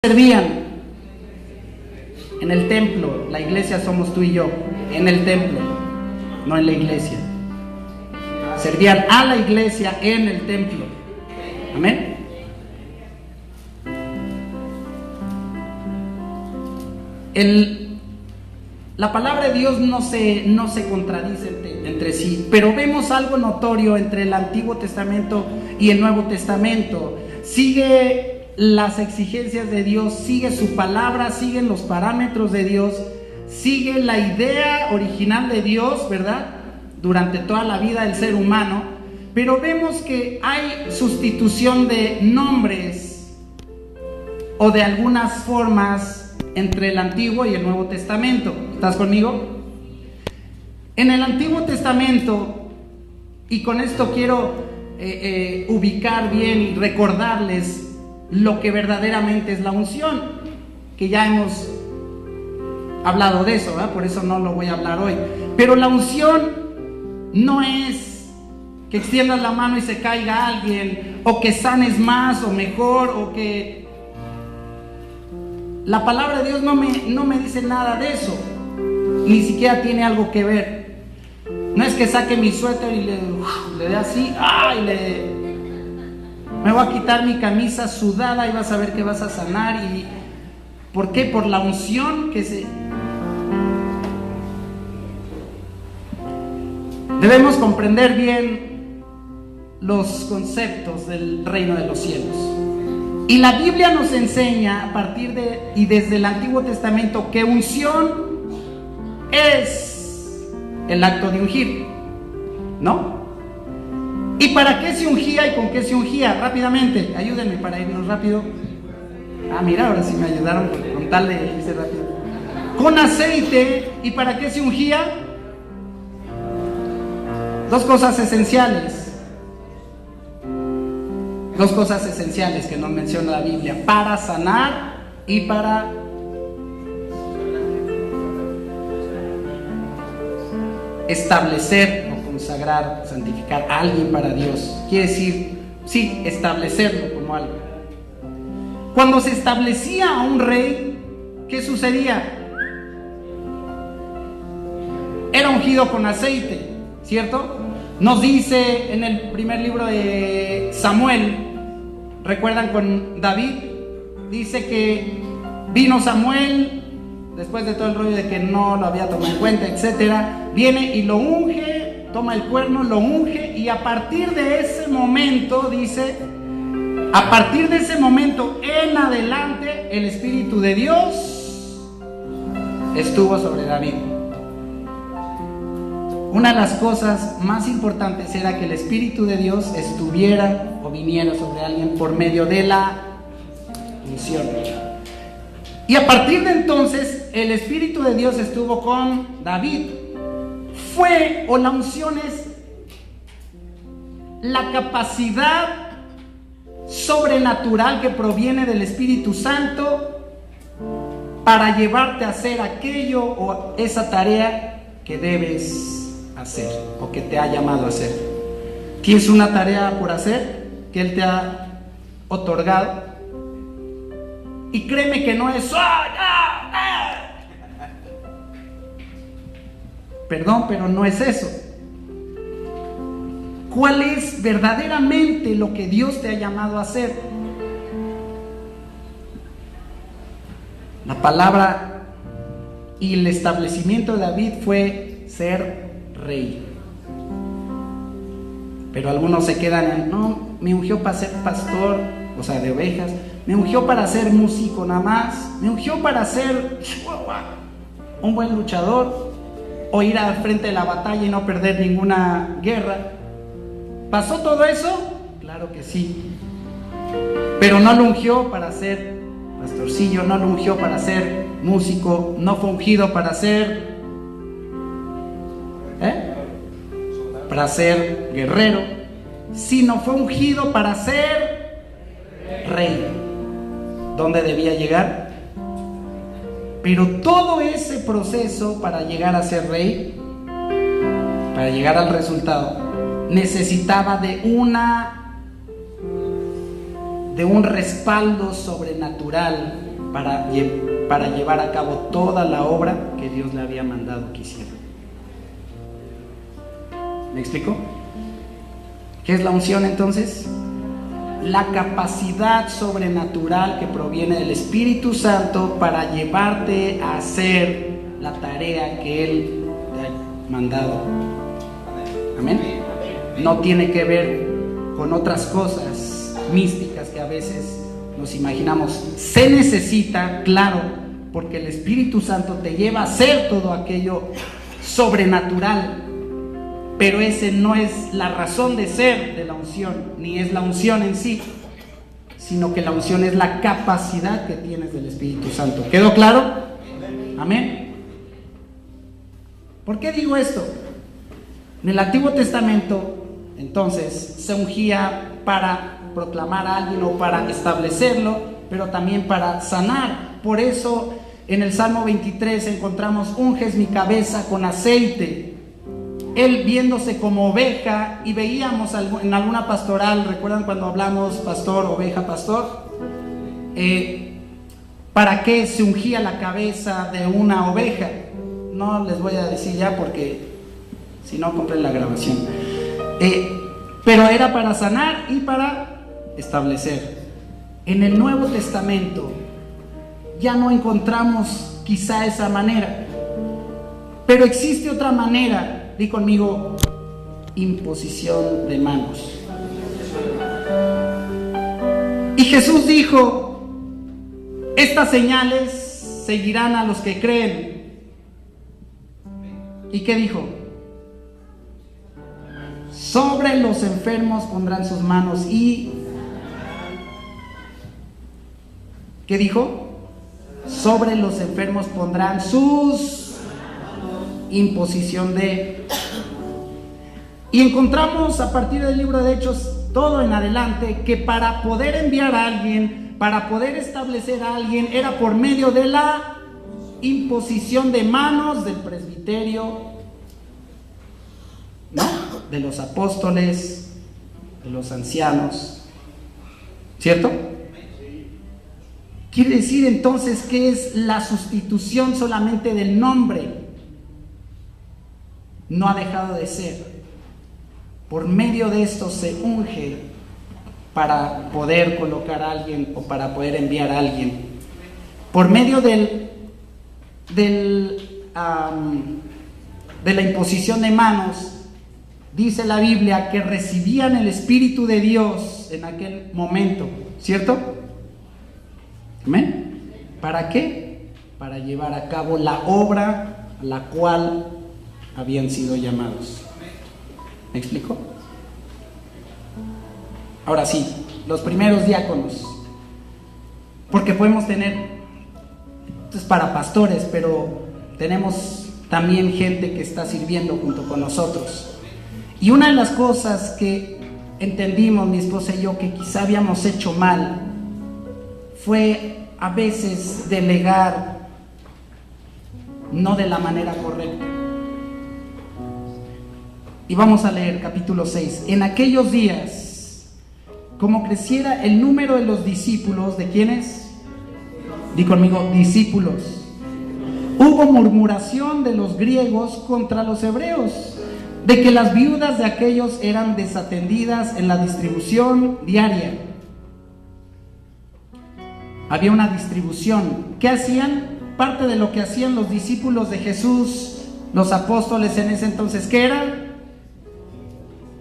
servían? En el templo. La iglesia somos tú y yo. En el templo, no en la iglesia. Servían a la iglesia en el templo. Amén. La palabra de Dios no se contradice entre sí, pero vemos algo notorio entre el Antiguo Testamento y el Nuevo Testamento. Sigue las exigencias de Dios, sigue su palabra, siguen los parámetros de Dios, sigue la idea original de Dios, ¿verdad? Durante toda la vida del ser humano, pero vemos que hay sustitución de nombres o de algunas formas entre el Antiguo y el Nuevo Testamento. ¿Estás conmigo? En el Antiguo Testamento, y con esto quiero ubicar bien y recordarles lo que verdaderamente es la unción, que ya hemos hablado de eso, ¿verdad? Por eso no lo voy a hablar hoy. Pero la unción no es que extiendas la mano y se caiga alguien, o que sanes más o mejor, o que... La palabra de Dios no me dice nada de eso, ni siquiera tiene algo que ver. No es que saque mi suéter y le dé así, me voy a quitar mi camisa sudada y vas a ver que vas a sanar. ¿Y por qué? Por la unción que se... Debemos comprender bien los conceptos del reino de los cielos. Y la Biblia nos enseña a partir de y desde el Antiguo Testamento que unción es el acto de ungir, ¿no? ¿Y para qué se ungía y con qué se ungía? Rápidamente, ayúdenme para irnos rápido. Mira, ahora sí me ayudaron con tal de irse rápido. Con aceite. ¿Y para qué se ungía? Dos cosas esenciales que nos menciona la Biblia: para sanar y para establecer o consagrar, santificar a alguien para Dios. Quiere decir, sí, establecerlo como algo. Cuando se establecía a un rey, ¿qué sucedía? Era ungido con aceite, ¿cierto? Nos dice en el primer libro de Samuel, ¿recuerdan con David? Dice que vino Samuel, después de todo el rollo de que no lo había tomado en cuenta, etcétera, viene y lo unge, toma el cuerno, lo unge, y a partir de ese momento, dice, a partir de ese momento en adelante, el Espíritu de Dios estuvo sobre David. Una de las cosas más importantes era que el Espíritu de Dios estuviera o viniera sobre alguien por medio de la unción. Y a partir de entonces, el Espíritu de Dios estuvo con David. La unción es la capacidad sobrenatural que proviene del Espíritu Santo para llevarte a hacer aquello o esa tarea que debes hacer o que te ha llamado a hacer. ¿Tienes una tarea por hacer que Él te ha otorgado? Y créeme que no es perdón, pero no es eso. ¿Cuál es verdaderamente lo que Dios te ha llamado a hacer? La palabra y el establecimiento de David fue ser rey. Pero algunos se quedan en, no, me ungió para ser pastor, o sea, de ovejas, me ungió para ser músico nada más, me ungió para ser un buen luchador, o ir al frente de la batalla y no perder ninguna guerra. ¿Pasó todo eso? Claro que sí. Pero no lo ungió para ser pastorcillo, no lo ungió para ser músico, no fue ungido para ser guerrero, sino fue ungido para ser rey. ¿Dónde debía llegar? Pero todo ese proceso para llegar a ser rey, para llegar al resultado, necesitaba de un respaldo sobrenatural para llevar a cabo toda la obra que Dios le había mandado que hiciera. ¿Me explico? ¿Qué es la unción entonces? La capacidad sobrenatural que proviene del Espíritu Santo para llevarte a hacer la tarea que Él te ha mandado. Amén. No tiene que ver con otras cosas místicas que a veces nos imaginamos. Se necesita, claro, porque el Espíritu Santo te lleva a hacer todo aquello sobrenatural, pero ese no es la razón de ser de la unción, ni es la unción en sí, sino que la unción es la capacidad que tienes del Espíritu Santo. ¿Quedó claro? Amén. ¿Por qué digo esto? En el Antiguo Testamento, entonces, se ungía para proclamar a alguien o para establecerlo, pero también para sanar. Por eso, en el Salmo 23 encontramos: unges mi cabeza con aceite. Él viéndose como oveja, y veíamos en alguna pastoral, ¿recuerdan cuando hablamos pastor, oveja, pastor? ¿Para qué se ungía la cabeza de una oveja? No les voy a decir ya, porque si no, compren la grabación. Pero era para sanar y para establecer. En el Nuevo Testamento ya no encontramos quizá esa manera, pero existe otra manera. Di conmigo: imposición de manos. Y Jesús dijo: estas señales seguirán a los que creen. ¿Y qué dijo? Sobre los enfermos pondrán sus manos y... ¿qué dijo? Sobre los enfermos pondrán sus... imposición de... Y encontramos a partir del libro de Hechos, todo en adelante, que para poder enviar a alguien, para poder establecer a alguien, era por medio de la imposición de manos del presbiterio, ¿no? De los apóstoles, de los ancianos, ¿cierto? Quiere decir entonces que es la sustitución solamente del nombre. No ha dejado de ser. Por medio de esto se unge para poder colocar a alguien o para poder enviar a alguien. Por medio de la imposición de manos, dice la Biblia que recibían el Espíritu de Dios en aquel momento, ¿cierto? ¿Amén? ¿Para qué? Para llevar a cabo la obra a la cual habían sido llamados. ¿Me explico? Ahora sí, los primeros diáconos, porque podemos tener, esto es para pastores, pero tenemos también gente que está sirviendo junto con nosotros. Y una de las cosas que entendimos mi esposa y yo que quizá habíamos hecho mal fue a veces delegar no de la manera correcta. Y vamos a leer capítulo 6. En aquellos días, como creciera el número de los discípulos, ¿de quiénes? Di conmigo, discípulos. Hubo murmuración de los griegos contra los hebreos, de que las viudas de aquellos eran desatendidas en la distribución diaria. Había una distribución. ¿Qué hacían? Parte de lo que hacían los discípulos de Jesús, los apóstoles en ese entonces, ¿qué era?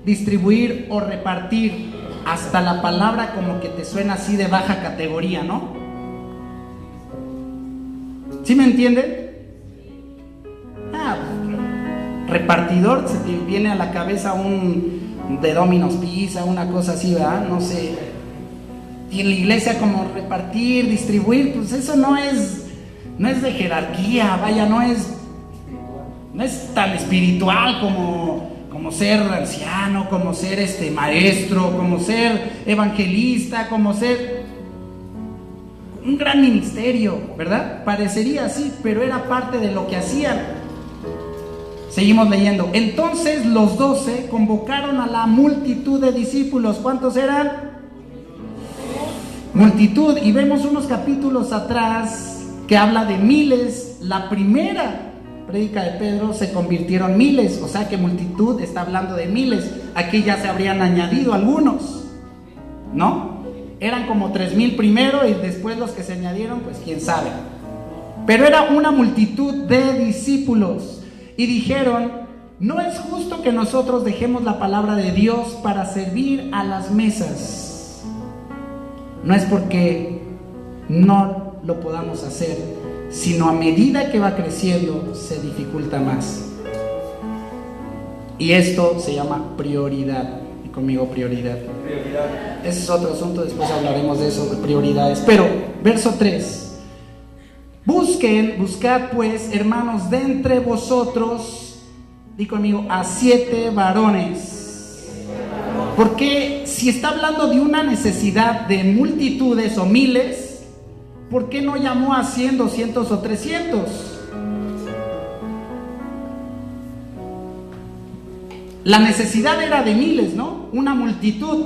Distribuir o repartir. Hasta la palabra como que te suena así de baja categoría, ¿no? ¿Sí me entienden? Repartidor, se te viene a la cabeza un de Domino's Pizza, una cosa así, ¿verdad? No sé. Y en la iglesia como repartir, distribuir, pues eso no es de jerarquía, vaya, no es tan espiritual como ser anciano, como ser maestro, como ser evangelista, como ser un gran ministerio, ¿verdad? Parecería así, pero era parte de lo que hacían. Seguimos leyendo. Entonces los 12 convocaron a la multitud de discípulos. ¿Cuántos eran? multitud, y vemos unos capítulos atrás que habla de miles. La primera prédica de Pedro se convirtieron miles, o sea que multitud está hablando de miles. Aquí ya se habrían añadido algunos, ¿no? Eran como 3,000 primero, y después los que se añadieron, pues quién sabe. Pero era una multitud de discípulos, y dijeron: no es justo que nosotros dejemos la palabra de Dios para servir a las mesas. No es porque no lo podamos hacer, sino a medida que va creciendo se dificulta más. Y esto se llama prioridad. Y conmigo, prioridad. Ese es otro asunto, después hablaremos de eso, de prioridades. Pero, verso 3. Buscad pues, hermanos, de entre vosotros, di conmigo, a 7 varones. Porque si está hablando de una necesidad de multitudes o miles, ¿por qué no llamó a 100, 200 o 300? La necesidad era de miles, ¿no? Una multitud.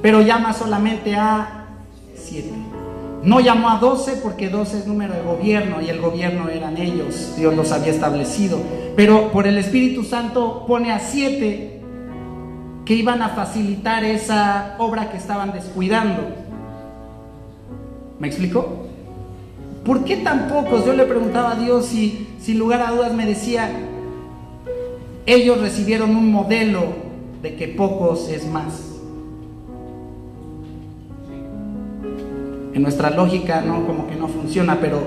Pero llama solamente a 7. No llamó a 12 porque 12 es número de gobierno, y el gobierno eran ellos. Dios los había establecido. Pero por el Espíritu Santo pone a 7 que iban a facilitar esa obra que estaban descuidando. ¿Me explico? ¿Por qué tan pocos? Yo le preguntaba a Dios y sin lugar a dudas me decía: ellos recibieron un modelo de que pocos es más. En nuestra lógica no, como que no funciona, pero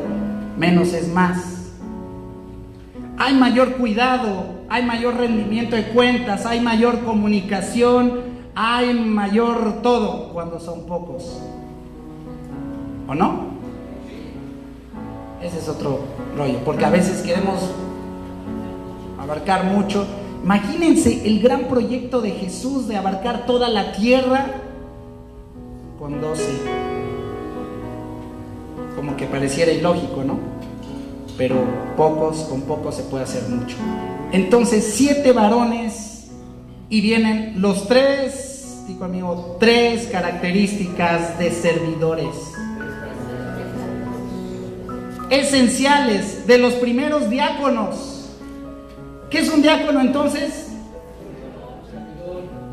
menos es más. Hay mayor cuidado, hay mayor rendimiento de cuentas, hay mayor comunicación, hay mayor todo cuando son pocos. ¿O no? Ese es otro rollo, porque a veces queremos abarcar mucho. Imagínense el gran proyecto de Jesús de abarcar toda la tierra con 12. Como que pareciera ilógico, ¿no? Pero con pocos se puede hacer mucho. Entonces 7 varones, y vienen los 3, digo amigo, 3 características de servidores esenciales de los primeros diáconos. ¿Qué es un diácono entonces?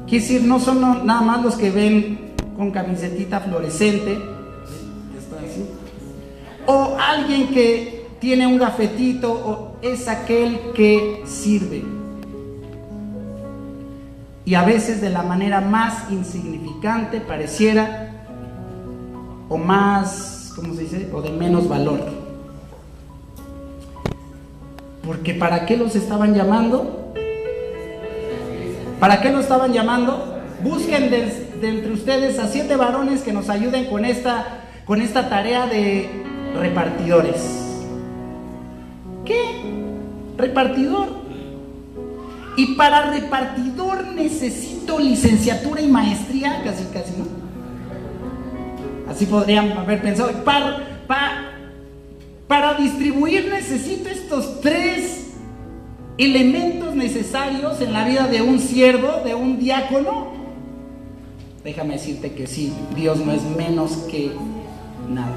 Quiere decir, no son nada más los que ven con camisetita fluorescente, o alguien que tiene un gafetito, o es aquel que sirve. Y a veces de la manera más insignificante pareciera, o más, ¿cómo se dice? O de menos valor. Porque ¿para qué los estaban llamando? ¿Para qué los estaban llamando? Busquen de entre ustedes a 7 varones que nos ayuden con esta tarea de repartidores. ¿Qué? Repartidor. Y para repartidor necesito licenciatura y maestría, casi, ¿no? Así podrían haber pensado. Para distribuir necesito estos 3 elementos necesarios en la vida de un siervo, de un diácono. Déjame decirte que sí, Dios no es menos que nada,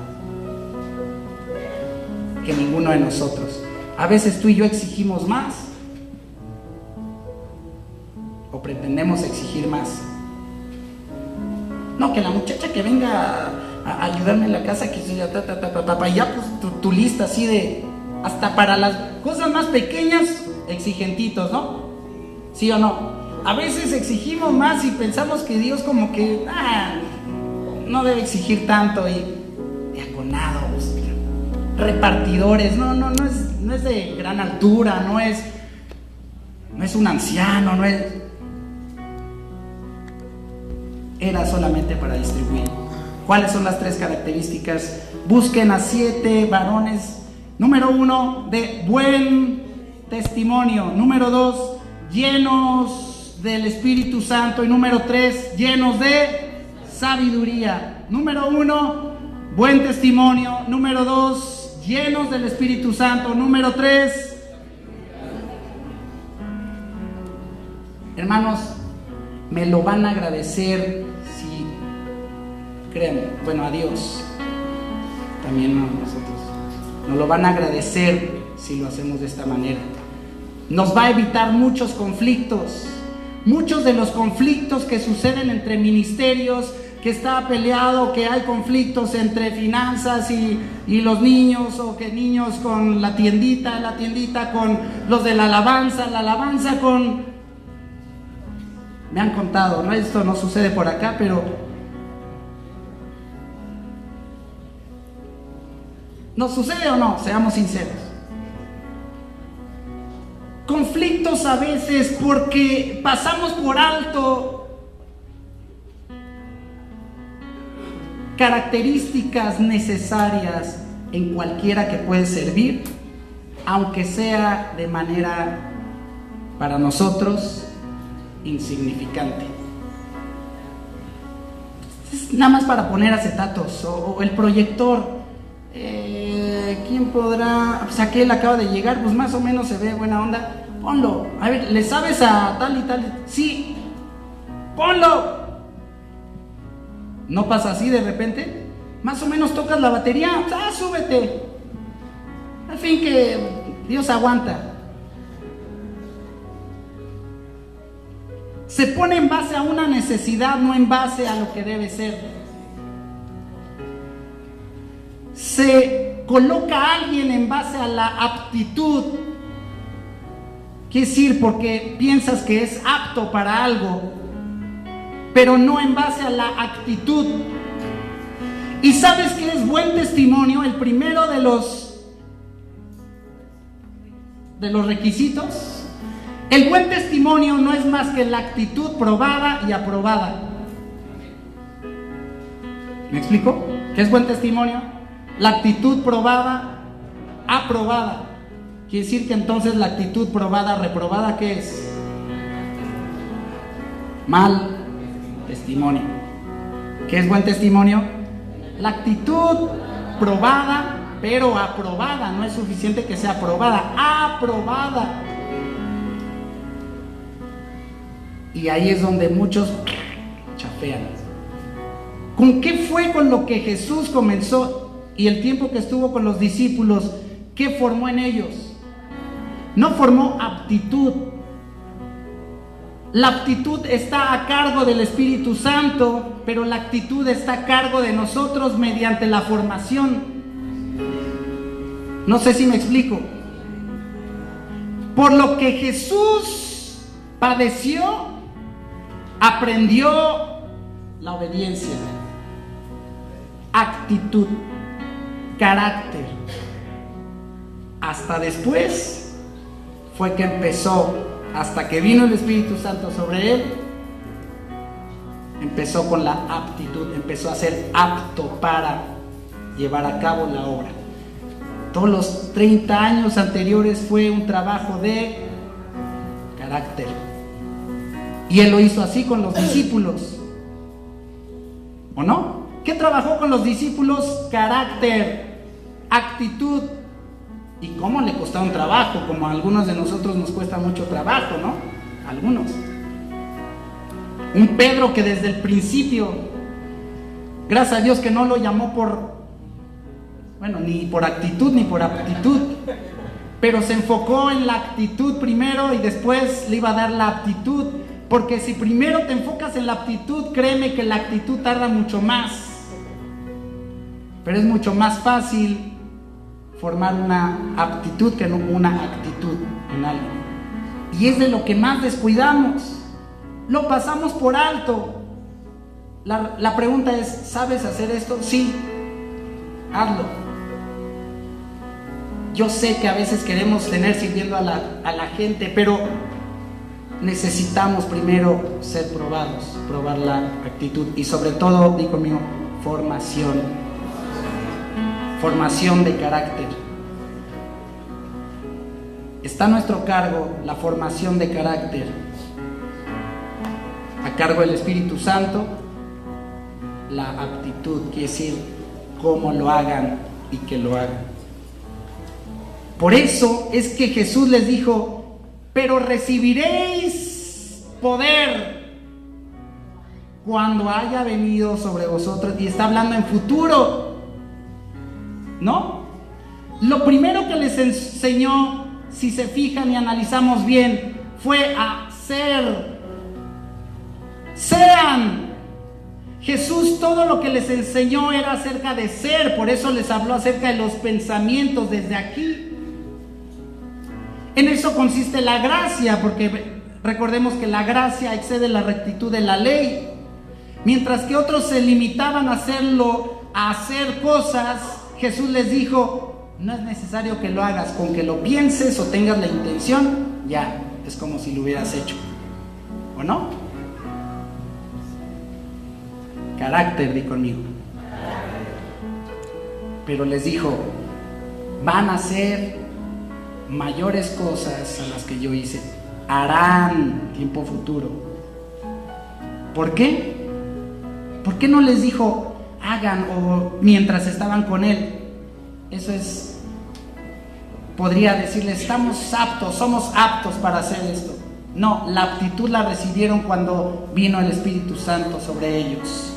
que ninguno de nosotros. A veces tú y yo exigimos más, o pretendemos exigir más. No, que la muchacha que venga a ayudarme en la casa, que ya pues tu lista así de, hasta para las cosas más pequeñas, exigentitos, ¿no? ¿Sí o no? A veces exigimos más y pensamos que Dios como que no debe exigir tanto, y diaconados, repartidores, no es de gran altura, no es un anciano, era solamente para distribuir. ¿Cuáles son las 3 características? Busquen a 7 varones. Número 1, de buen testimonio. Número 2, llenos del Espíritu Santo. Y número 3, llenos de sabiduría. Número 1, buen testimonio. Número 2, llenos del Espíritu Santo. Número 3, hermanos, me lo van a agradecer si créanme, bueno, a Dios, también a nosotros, nos lo van a agradecer si lo hacemos de esta manera. Nos va a evitar muchos conflictos, muchos de los conflictos que suceden entre ministerios, que está peleado, que hay conflictos entre finanzas y los niños, o que niños con la tiendita con los de la alabanza con... Me han contado, ¿no? Esto no sucede por acá, pero ¿nos sucede o no? Seamos sinceros. Conflictos a veces porque pasamos por alto características necesarias en cualquiera que puede servir, aunque sea de manera para nosotros insignificante. Es nada más para poner acetatos o el proyector. ¿Quién podrá? Pues aquel acaba de llegar, pues más o menos se ve buena onda. Ponlo. A ver, ¿le sabes a tal y tal? Sí. Ponlo. ¿No pasa así de repente? Más o menos tocas la batería, súbete. Al fin que Dios aguanta. Se pone en base a una necesidad, no en base a lo que debe ser. Se coloca a alguien en base a la aptitud. Quiere decir, porque piensas que es apto para algo, pero no en base a la actitud. ¿Y sabes qué es buen testimonio? El primero de los requisitos. El buen testimonio no es más que la actitud probada y aprobada. ¿Me explico? ¿Qué es buen testimonio? La actitud probada, aprobada. Quiere decir que entonces la actitud probada, reprobada, ¿qué es? Mal testimonio. ¿Qué es buen testimonio? La actitud probada, pero aprobada. No es suficiente que sea aprobada, aprobada. Y ahí es donde muchos chafean. ¿Con qué fue con lo que Jesús comenzó y el tiempo que estuvo con los discípulos? ¿Qué formó en ellos? No formó aptitud. La aptitud está a cargo del Espíritu Santo, pero la actitud está a cargo de nosotros mediante la formación. No sé si me explico. Por lo que Jesús padeció, aprendió la obediencia, actitud, carácter. Hasta después fue que empezó, hasta que vino el Espíritu Santo sobre él, empezó con la aptitud, empezó a ser apto para llevar a cabo la obra. Todos los 30 años anteriores fue un trabajo de carácter. Y él lo hizo así con los discípulos. ¿O no? ¿Qué trabajó con los discípulos? Carácter, actitud. ¿Y cómo le costó un trabajo? Como a algunos de nosotros nos cuesta mucho trabajo, ¿no? Algunos. Un Pedro que desde el principio, gracias a Dios que no lo llamó ni por actitud ni por aptitud, pero se enfocó en la actitud primero y después le iba a dar la aptitud. Porque si primero te enfocas en la aptitud, créeme que la actitud tarda mucho más. Pero es mucho más fácil formar una aptitud que no una actitud en alguien. Y es de lo que más descuidamos. Lo pasamos por alto. La pregunta es, ¿sabes hacer esto? Sí, hazlo. Yo sé que a veces queremos tener sirviendo a la gente, pero necesitamos primero ser probados, probar la actitud y sobre todo, digo conmigo, formación de carácter. Está a nuestro cargo la formación de carácter, a cargo del Espíritu Santo. La aptitud quiere decir cómo lo hagan y que lo hagan. Por eso es que Jesús les dijo: pero recibiréis poder cuando haya venido sobre vosotros, y está hablando en futuro, ¿no? Lo primero que les enseñó, si se fijan y analizamos bien, fue a ser. Sean. Jesús todo lo que les enseñó era acerca de ser, por eso les habló acerca de los pensamientos desde aquí. En eso consiste la gracia, porque recordemos que la gracia excede la rectitud de la ley. Mientras que otros se limitaban a hacer cosas, Jesús les dijo: no es necesario que lo hagas, con que lo pienses o tengas la intención, ya, es como si lo hubieras hecho, ¿o no? Carácter, di conmigo. Pero les dijo: van a hacer mayores cosas a las que yo hice, harán, tiempo futuro. ¿Por qué? ¿Por qué no les dijo hagan o mientras estaban con él? Eso es, podría decirles, somos aptos para hacer esto. No, la aptitud la recibieron cuando vino el Espíritu Santo sobre ellos.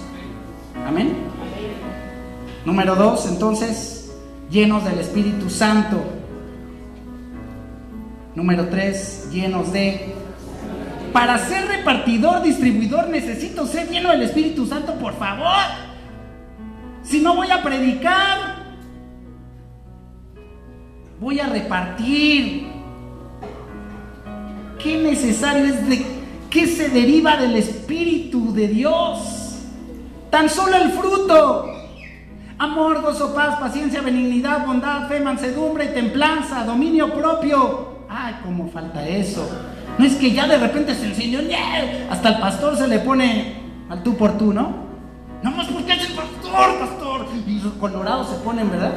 Amén. Número 2, entonces, llenos del Espíritu Santo. Número 3, llenos de... Para ser repartidor, distribuidor, necesito ser lleno del Espíritu Santo, por favor. Si no voy a predicar, voy a repartir. Qué necesario es, de qué se deriva del Espíritu de Dios. Tan solo el fruto: amor, gozo, paz, paciencia, benignidad, bondad, fe, mansedumbre y templanza, dominio propio. Ay, cómo falta eso. No es que ya de repente se enseñó, hasta el pastor se le pone al tú por tú, ¿no? No más porque es el pastor, y los colorados se ponen, ¿verdad?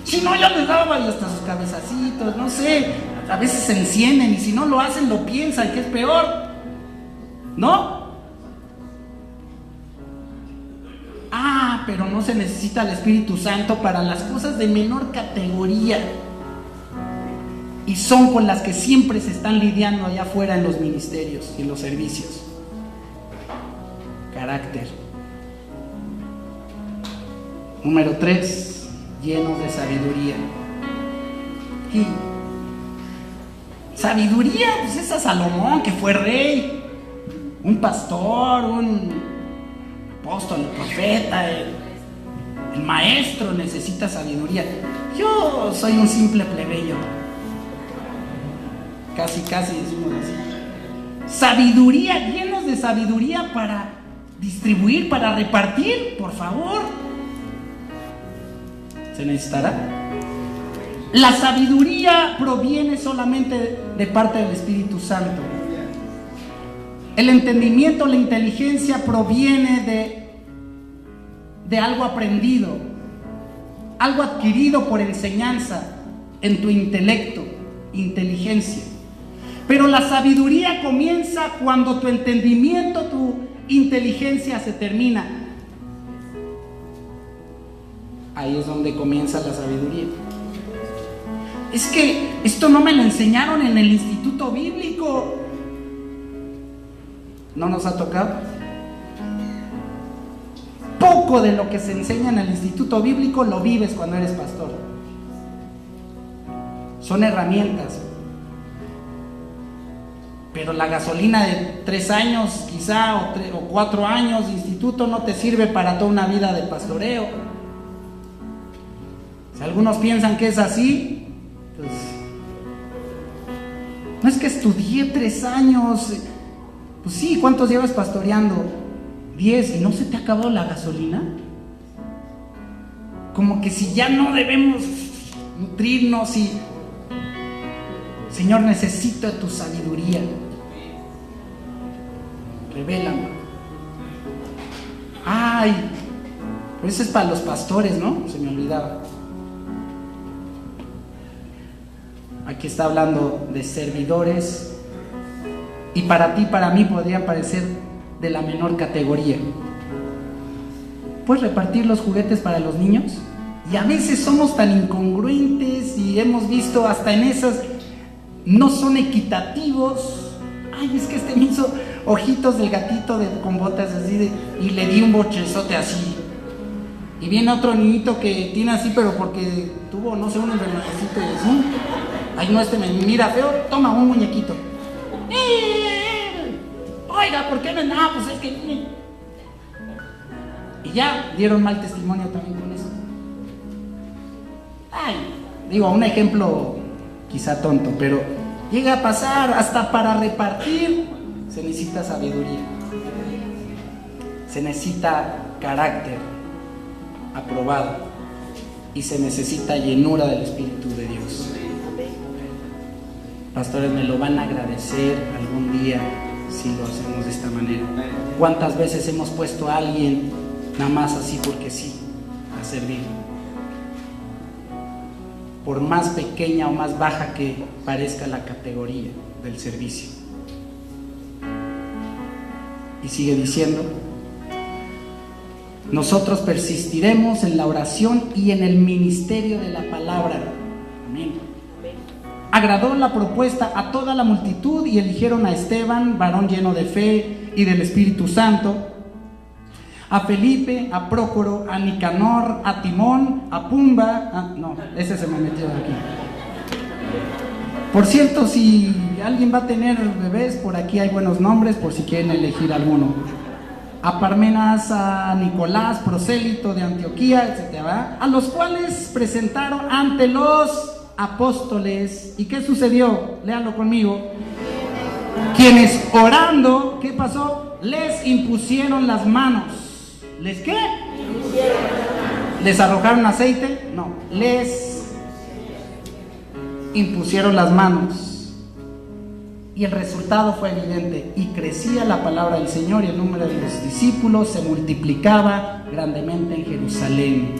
Si no, ya les daba, y hasta sus cabezacitos, no sé, a veces se encienden, y si no lo hacen, lo piensan, que es peor, ¿no? Pero no se necesita el Espíritu Santo para las cosas de menor categoría, y son con las que siempre se están lidiando allá afuera en los ministerios y en los servicios. Carácter. Número 3, llenos de sabiduría. Y sabiduría, pues es a Salomón, que fue rey, un pastor, un apóstol, el profeta, el maestro necesita sabiduría. Yo soy un simple plebeyo, casi decimos así. Sabiduría, llenos de sabiduría para distribuir, para repartir, por favor. ¿Se necesitará? La sabiduría proviene solamente de parte del Espíritu Santo. El entendimiento, la inteligencia proviene de algo aprendido, algo adquirido por enseñanza en tu intelecto, inteligencia. Pero la sabiduría comienza cuando tu entendimiento, tu inteligencia se termina. Ahí es donde comienza la sabiduría. Es que esto no me lo enseñaron en el instituto bíblico. ¿No nos ha tocado? Poco de lo que se enseña en el instituto bíblico lo vives cuando eres pastor. Son herramientas. Pero la gasolina de 3 años quizá o 4 años de instituto no te sirve para toda una vida de pastoreo. Si algunos piensan que es así, pues no es que estudié 3 años. Pues sí, ¿cuántos llevas pastoreando? 10, ¿y no se te ha acabado la gasolina? Como que si ya no debemos nutrirnos y... Señor, necesito tu sabiduría. Revélame. Ay, pero eso es para los pastores, ¿no? Se me olvidaba. Aquí está hablando de servidores. Y para ti, para mí, podrían parecer de la menor categoría. ¿Puedes repartir los juguetes para los niños? Y a veces somos tan incongruentes y hemos visto hasta en esas, no son equitativos. Ay, es que este me hizo ojitos del gatito con botas así, y le di un bochezote así. Y viene otro niñito que tiene así, pero porque tuvo, no sé, un enfermedadcito y dice, ay, no, me mira feo, toma un muñequito. Oiga, ¿por qué no? No, pues es que... Y ya dieron mal testimonio también con eso. Ay, digo, un ejemplo quizá tonto, pero llega a pasar. Hasta para repartir se necesita sabiduría, se necesita carácter aprobado y se necesita llenura del Espíritu de Dios. Pastores, me lo van a agradecer algún día si lo hacemos de esta manera. ¿Cuántas veces hemos puesto a alguien nada más así porque sí a servir? Por más pequeña o más baja que parezca la categoría del servicio. Y sigue diciendo, nosotros persistiremos en la oración y en el ministerio de la palabra. Amén. Agradó la propuesta a toda la multitud y eligieron a Esteban, varón lleno de fe y del Espíritu Santo, a Felipe, a Prócoro, a Nicanor, a Timón, a Pumba, no, ese se me metió aquí. Por cierto, si alguien va a tener bebés, por aquí hay buenos nombres, por si quieren elegir alguno. A Parmenas, a Nicolás, prosélito de Antioquía, etc. A los cuales presentaron ante los apóstoles. ¿Y qué sucedió? Léanlo conmigo. Quienes orando, ¿qué pasó? Les impusieron las manos. ¿Les qué? ¿Les arrojaron aceite? No, les impusieron las manos. Y el resultado fue evidente. Y crecía la palabra del Señor y el número de los discípulos se multiplicaba grandemente en Jerusalén.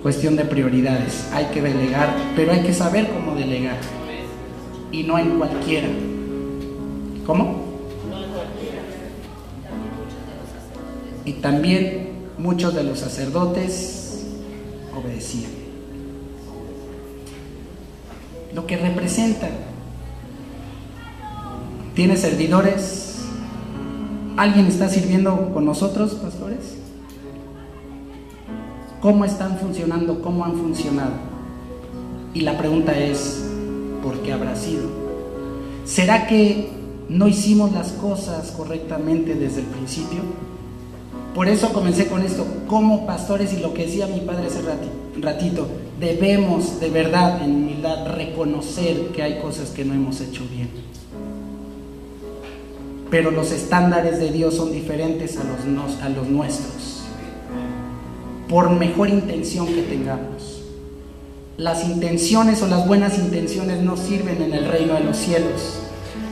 Cuestión de prioridades. Hay que delegar, pero hay que saber cómo delegar. Y no en cualquiera. ¿Cómo? Y también muchos de los sacerdotes obedecían. Lo que representa. ¿Tiene servidores? ¿Alguien está sirviendo con nosotros, pastores? ¿Cómo están funcionando? ¿Cómo han funcionado? Y la pregunta es, ¿por qué habrá sido? ¿Será que no hicimos las cosas correctamente desde el principio? Por eso comencé con esto, como pastores, y lo que decía mi padre hace ratito, debemos de verdad, en humildad, reconocer que hay cosas que no hemos hecho bien. Pero los estándares de Dios son diferentes a los nuestros. Por mejor intención que tengamos, las intenciones o las buenas intenciones no sirven en el reino de los cielos.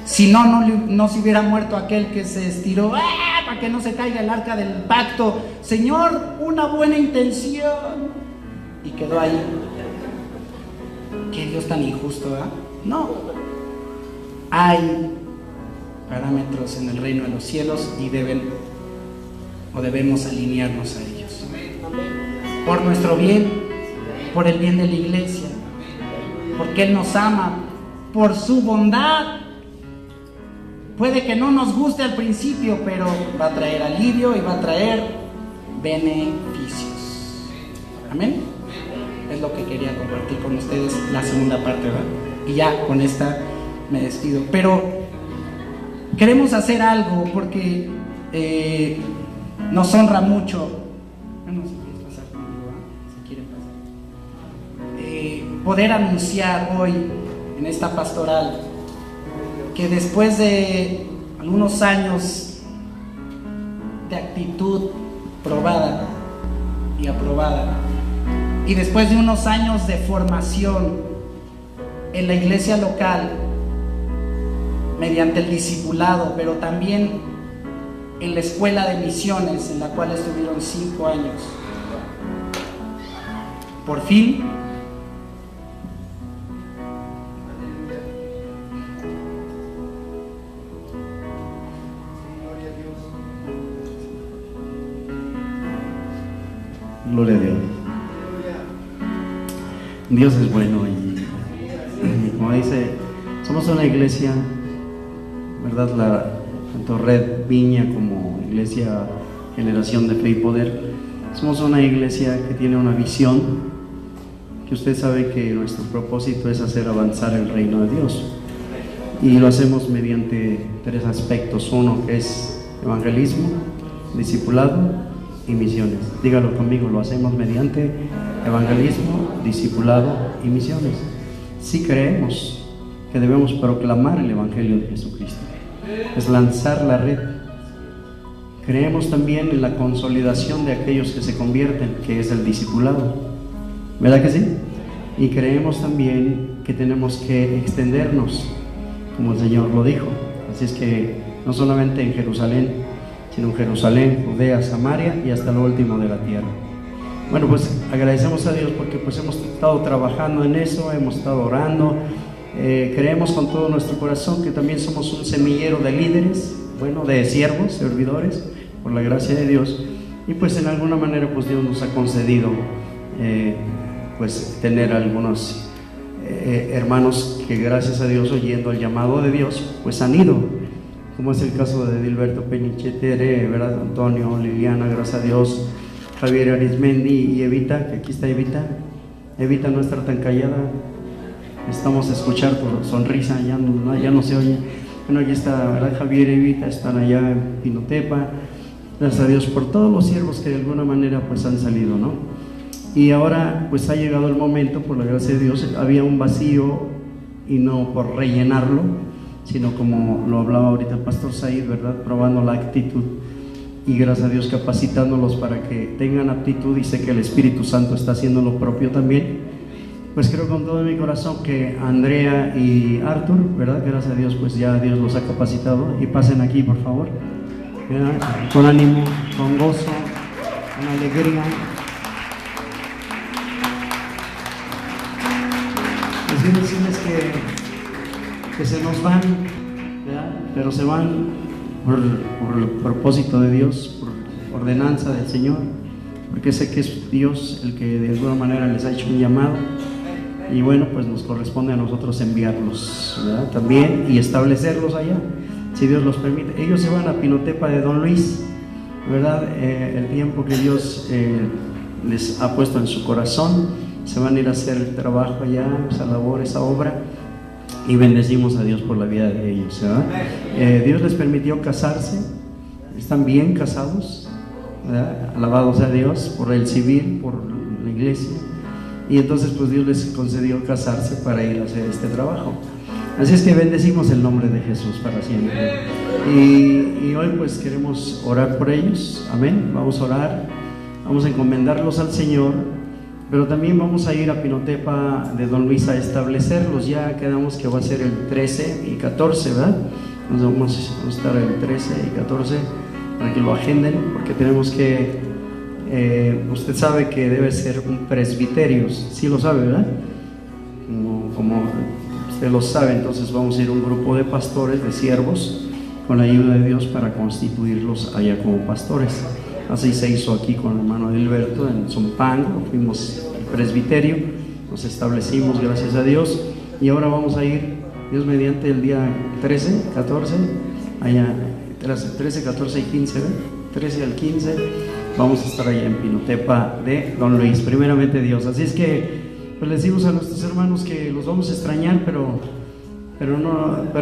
Si no, no se hubiera muerto aquel que se estiró para que no se caiga el arca del pacto. Señor, una buena intención, y quedó ahí. ¿Qué Dios tan injusto, ¿verdad? No. Hay parámetros en el reino de los cielos y debemos alinearnos a ellos. Por nuestro bien, por el bien de la iglesia, porque Él nos ama, por su bondad. Puede que no nos guste al principio, pero va a traer alivio y va a traer beneficios. Amén. Es lo que quería compartir con ustedes, la segunda parte, ¿verdad? Y ya con esta me despido. Pero queremos hacer algo porque nos honra mucho. Bueno, si quieres pasar conmigo, si quieren pasar. Poder anunciar hoy en esta pastoral que después de algunos años de actitud probada y aprobada, y después de unos años de formación en la iglesia local, mediante el discipulado, pero también en la escuela de misiones, en la cual estuvieron 5 años, por fin gloria a Dios. Dios es bueno y como dice, somos una iglesia, ¿verdad? tanto Red Viña como Iglesia Generación de Fe y Poder. Somos una iglesia que tiene una visión, que usted sabe que nuestro propósito es hacer avanzar el reino de Dios. Y lo hacemos mediante 3 aspectos. Uno que es evangelismo, discipulado y misiones. Dígalo conmigo, lo hacemos mediante evangelismo, discipulado y misiones. Sí creemos que debemos proclamar el Evangelio de Jesucristo, es lanzar la red. Creemos también en la consolidación de aquellos que se convierten, que es el discipulado, ¿verdad que sí? Y creemos también que tenemos que extendernos, como el Señor lo dijo. Así es que no solamente en Jerusalén, sino en Jerusalén, Judea, Samaria y hasta lo último de la tierra. Bueno, pues agradecemos a Dios porque pues hemos estado trabajando en eso, hemos estado orando. Creemos con todo nuestro corazón que también somos un semillero de líderes, bueno, de siervos, servidores, por la gracia de Dios. Y pues en alguna manera pues Dios nos ha concedido pues tener algunos hermanos que gracias a Dios, oyendo el llamado de Dios, pues han ido, como es el caso de Dilberto Penichetere, ¿verdad? Antonio, Liliana, gracias a Dios, Javier Arismendi y Evita, que aquí está Evita. Evita no estar tan callada, estamos a escuchar tu sonrisa, ya no se oye. Bueno, aquí está, ¿verdad? Javier y Evita están allá en Pinotepa. Gracias a Dios por todos los siervos que de alguna manera pues han salido, ¿no? Y ahora pues ha llegado el momento, por la gracia de Dios. Había un vacío, y no por rellenarlo, sino como lo hablaba ahorita el pastor Said, ¿verdad? Probando la actitud, y gracias a Dios capacitándolos para que tengan aptitud, y sé que el Espíritu Santo está haciendo lo propio también. Pues creo con todo mi corazón que Andrea y Arthur, ¿verdad? Gracias a Dios pues ya Dios los ha capacitado, y pasen aquí por favor, ¿verdad? Con ánimo, con gozo, con alegría. Quiero decirles que se nos van, ¿verdad? Pero se van por el propósito de Dios, por ordenanza del Señor, porque sé que es Dios el que de alguna manera les ha hecho un llamado, y bueno, pues nos corresponde a nosotros enviarlos, ¿verdad? También, y establecerlos allá, si Dios los permite. Ellos se van a Pinotepa de Don Luis, ¿verdad? El tiempo que Dios les ha puesto en su corazón, se van a ir a hacer el trabajo allá, esa labor, esa obra, y bendecimos a Dios por la vida de ellos, ¿verdad? Dios les permitió casarse, están bien casados, ¿verdad? Alabados a Dios por el civil, por la iglesia, y entonces pues Dios les concedió casarse para ir a hacer este trabajo. Así es que bendecimos el nombre de Jesús para siempre, y hoy pues queremos orar por ellos, amén. Vamos a orar, vamos a encomendarlos al Señor, pero también vamos a ir a Pinotepa de Don Luis a establecerlos. Ya quedamos que va a ser el 13 y 14, ¿verdad? Nos vamos a estar el 13 y 14 para que lo agenden, porque tenemos que, usted sabe que debe ser un presbiterio, sí lo sabe, ¿verdad? Como usted lo sabe, entonces vamos a ir un grupo de pastores, de siervos, con la ayuda de Dios para constituirlos allá como pastores. Así se hizo aquí con el hermano Dilberto en Zumpango, fuimos al presbiterio, nos establecimos, gracias a Dios, y ahora vamos a ir, Dios mediante, el día 13, 14, allá, 13, 14 y 15, ¿verdad? 13 al 15, vamos a estar allá en Pinotepa de Don Luis, primeramente Dios. Así es que pues les decimos a nuestros hermanos que los vamos a extrañar, pero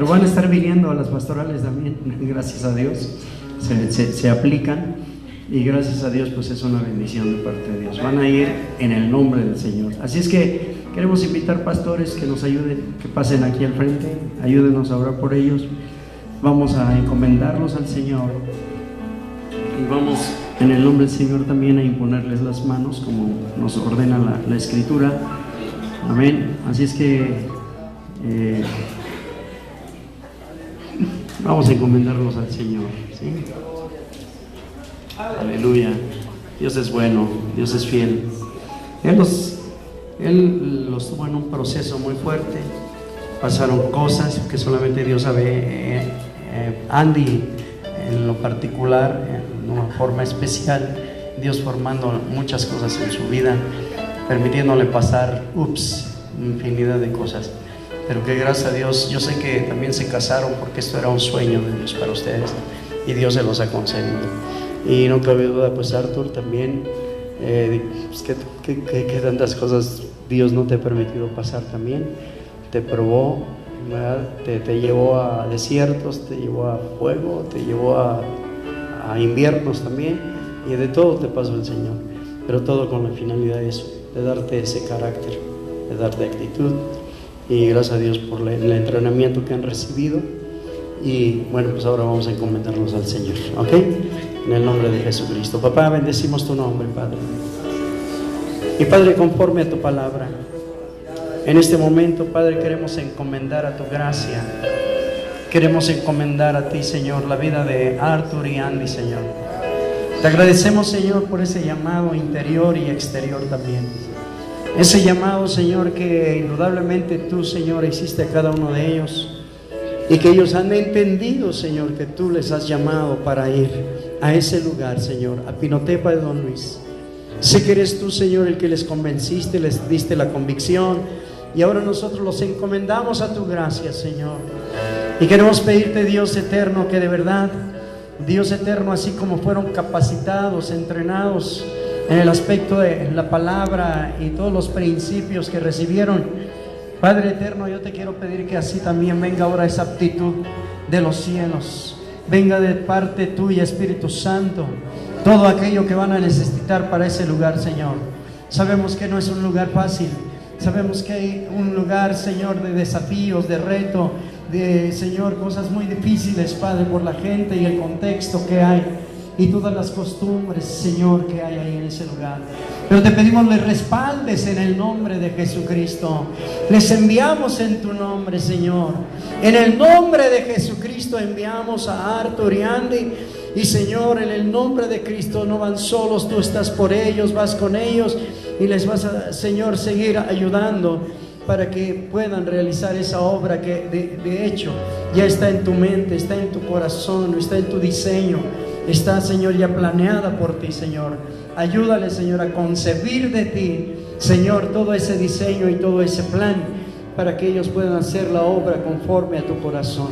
van a estar viniendo a las pastorales también, gracias a Dios, se aplican. Y gracias a Dios pues es una bendición de parte de Dios, van a ir en el nombre del Señor. Así es que queremos invitar pastores que nos ayuden, que pasen aquí al frente, ayúdenos a orar por ellos. Vamos a encomendarlos al Señor, y vamos en el nombre del Señor también a imponerles las manos como nos ordena la Escritura, amén. Así es que vamos a encomendarlos al Señor, ¿sí? Aleluya. Dios es bueno, Dios es fiel. Él los tuvo en un proceso muy fuerte, pasaron cosas que solamente Dios sabe. Andy en lo particular, en una forma especial, Dios formando muchas cosas en su vida, permitiéndole pasar infinidad de cosas. pero que gracias a Dios, yo sé que también se casaron porque esto era un sueño de Dios para ustedes y Dios se los ha concedido. Y no cabe duda, pues Arthur también, pues que tantas cosas Dios no te ha permitido pasar también. Te probó, ¿verdad? Te llevó a desiertos, te llevó a fuego, te llevó a inviernos también, y de todo te pasó el Señor, pero todo con la finalidad de eso, de darte ese carácter, de darte actitud. Y gracias a Dios por el entrenamiento que han recibido. Y bueno, pues ahora vamos a encomendarnos al Señor, ¿ok? En el nombre de Jesucristo. Papá, bendecimos tu nombre, Padre. Y Padre, conforme a tu palabra, en este momento, Padre, queremos encomendar a tu gracia. Queremos encomendar a ti, Señor, la vida de Arthur y Andy, Señor. Te agradecemos, Señor, por ese llamado interior y exterior también. Ese llamado, Señor, que indudablemente tú, Señor, hiciste a cada uno de ellos. Y que ellos han entendido, Señor, que tú les has llamado para ir a ese lugar, Señor, a Pinotepa de Don Luis. Sé que eres tú, Señor, el que les convenciste, les diste la convicción. Y ahora nosotros los encomendamos a tu gracia, Señor. Y queremos pedirte, Dios eterno, que de verdad, Dios eterno, así como fueron capacitados, entrenados en el aspecto de la palabra y todos los principios que recibieron, Padre eterno, yo te quiero pedir que así también venga ahora esa aptitud de los cielos. Venga de parte tuya, Espíritu Santo, todo aquello que van a necesitar para ese lugar, Señor. Sabemos que no es un lugar fácil. Sabemos que hay un lugar, Señor, de desafíos, de reto, de, Señor, cosas muy difíciles, Padre, por la gente y el contexto que hay y todas las costumbres, Señor, que hay ahí en ese lugar. Pero te pedimos les respaldes en el nombre de Jesucristo. Les enviamos en tu nombre, Señor. En el nombre de Jesucristo enviamos a Arthur y Andy. Y Señor, en el nombre de Cristo no van solos, tú estás por ellos, vas con ellos y les vas a, Señor, seguir ayudando para que puedan realizar esa obra que de hecho ya está en tu mente, está en tu corazón, está en tu diseño, está, Señor, ya planeada por ti, Señor. Ayúdale, Señor, a concebir de ti, Señor, todo ese diseño y todo ese plan para que ellos puedan hacer la obra conforme a tu corazón.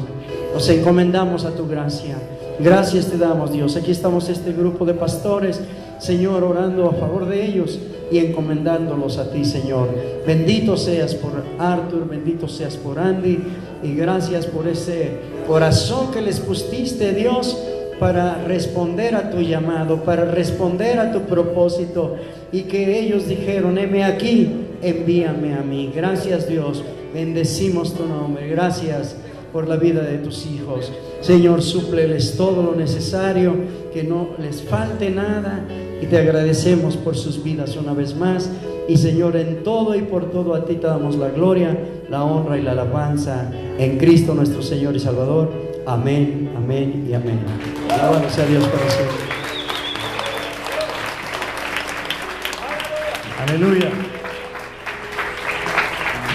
Nos encomendamos a tu gracia. Gracias te damos, Dios. Aquí estamos este grupo de pastores, Señor, orando a favor de ellos y encomendándolos a ti, Señor. Bendito seas por Arthur, bendito seas por Andy, y gracias por ese corazón que les pusiste, Dios, para responder a tu llamado, para responder a tu propósito, y que ellos dijeron: heme aquí, envíame a mí. Gracias, Dios, bendecimos tu nombre. Gracias por la vida de tus hijos, Señor. Súpleles todo lo necesario, que no les falte nada, y te agradecemos por sus vidas una vez más. Y Señor, en todo y por todo a ti te damos la gloria, la honra y la alabanza en Cristo nuestro Señor y Salvador. Amén, amén y amén. Alabado sea Dios para siempre. Aleluya.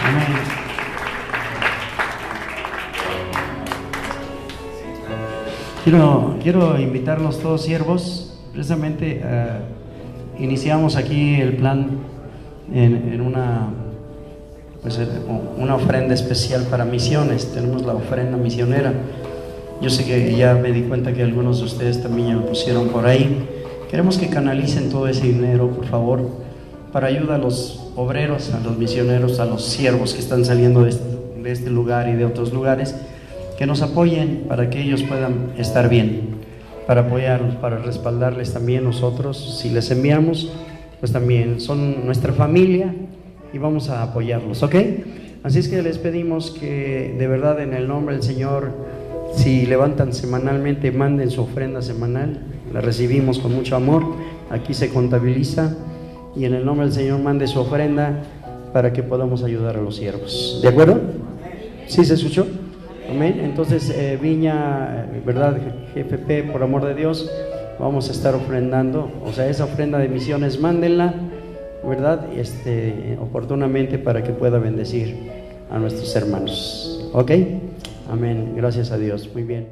Amén. Quiero invitarlos todos, siervos. Precisamente iniciamos aquí el plan en una ofrenda especial para misiones. Tenemos la ofrenda misionera. Yo sé que ya me di cuenta que algunos de ustedes también ya me pusieron por ahí. Queremos que canalicen todo ese dinero, por favor, para ayuda a los obreros, a los misioneros, a los siervos que están saliendo de este lugar y de otros lugares. Que nos apoyen para que ellos puedan estar bien, para apoyarlos, para respaldarles también nosotros. Si les enviamos, pues también son nuestra familia y vamos a apoyarlos, ¿ok? Así es que les pedimos que de verdad en el nombre del Señor, si levantan semanalmente, manden su ofrenda semanal, la recibimos con mucho amor, aquí se contabiliza, y en el nombre del Señor mande su ofrenda para que podamos ayudar a los siervos. ¿De acuerdo? ¿Sí se escuchó? Amén. Entonces, Viña, ¿verdad? GFP, por amor de Dios, vamos a estar ofrendando, o sea, esa ofrenda de misiones, mándenla, ¿verdad? Oportunamente para que pueda bendecir a nuestros hermanos. ¿Ok? Amén. Gracias a Dios. Muy bien.